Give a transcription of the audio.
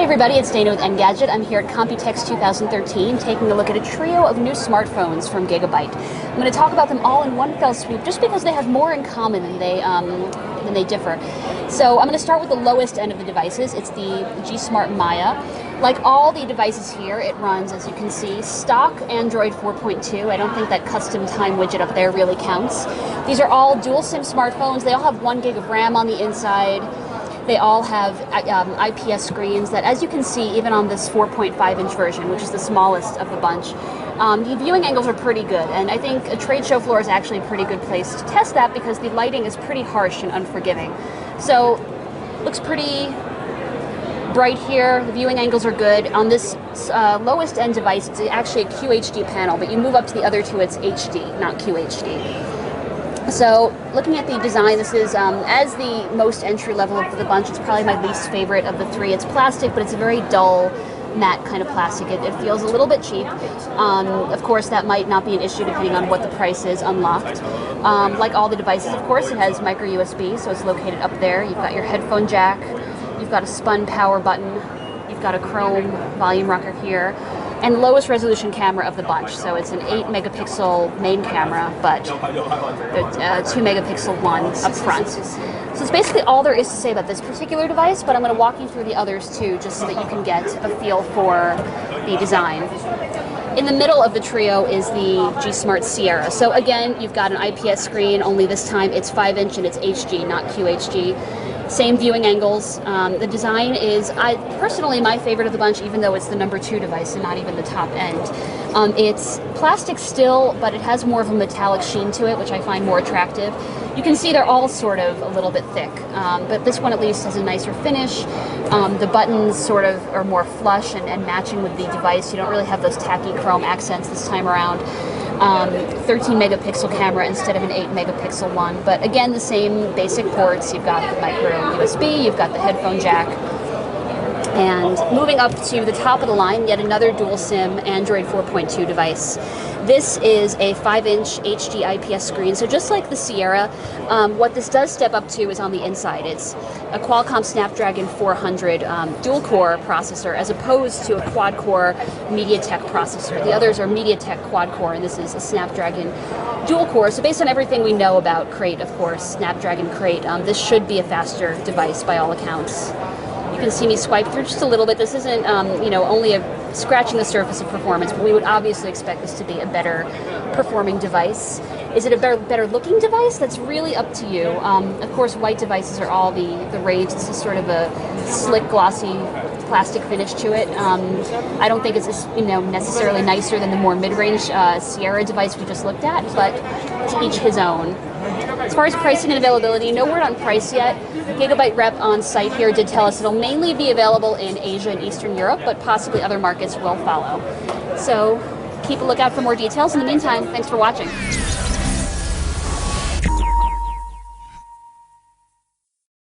everybody, it's Dana with Engadget. I'm here at Computex 2013 taking a look at a trio of new smartphones from Gigabyte. I'm going to talk about them all in one fell swoop just because they have more in common than they differ. So I'm going to start with the lowest end of the devices. It's the G Smart Maya. Like all the devices here, it runs, as you can see, stock Android 4.2. I don't think that custom time widget up there really counts. These are all dual SIM smartphones. They all have 1 gig of RAM on the inside. They all have IPS screens that, as you can see, even on this 4.5-inch version, which is the smallest of the bunch, the viewing angles are pretty good. And I think a trade show floor is actually a pretty good place to test that because the lighting is pretty harsh and unforgiving. So, looks pretty bright here. The viewing angles are good. On this lowest end device, it's actually a QHD panel, but you move up to the other two, it's HD, not QHD. So, looking at the design, this is, as the most entry level of the bunch, it's probably my least favorite of the three. It's plastic, but it's a very dull, matte kind of plastic. It feels a little bit cheap. Of course, that might not be an issue depending on what the price is unlocked. Like all the devices, of course, it has micro USB, so it's located up there. You've got your headphone jack, you've got a spun power button, you've got a chrome volume rocker here, and lowest resolution camera of the bunch. So it's an 8 megapixel main camera, but 2 megapixel one up front. So it's basically all there is to say about this particular device, but I'm going to walk you through the others too, just so that you can get a feel for the design. In the middle of the trio is the G Smart Sierra. So again, you've got an IPS screen, only this time it's 5-inch and it's HD, not QHD. Same viewing angles. The design is, personally, my favorite of the bunch, even though it's the number 2 device and not even the top end. It's plastic still, but it has more of a metallic sheen to it, which I find more attractive. You can see they're all sort of a little bit thick, but this one at least has a nicer finish. The buttons sort of are more flush and matching with the device. You don't really have those tacky chrome accents this time around. 13 megapixel camera instead of an 8 megapixel one, but again the same basic ports. You've got the micro USB, you've got the headphone jack, and moving up to the top of the line, yet another dual SIM Android 4.2 device. This is a 5-inch HD IPS screen, so just like the Sierra, what this does step up to is on the inside. It's a Qualcomm Snapdragon 400 dual-core processor as opposed to a quad-core MediaTek processor. The others are MediaTek quad-core, and this is a Snapdragon dual-core. So based on everything we know about Crate, of course, Snapdragon Crate, this should be a faster device by all accounts. You can see me swipe through just a little bit. This isn't, only scratching the surface of performance, but we would obviously expect this to be a better performing device. Is it a better looking device? That's really up to you. Of course, white devices are all the rage. This is sort of a slick, glossy plastic finish to it. I don't think it's necessarily nicer than the more mid-range Sierra device we just looked at, but to each his own. As far as pricing and availability, no word on price yet. Gigabyte rep on site here did tell us it'll mainly be available in Asia and Eastern Europe, but possibly other markets will follow. So keep a lookout for more details. In the meantime, thanks for watching.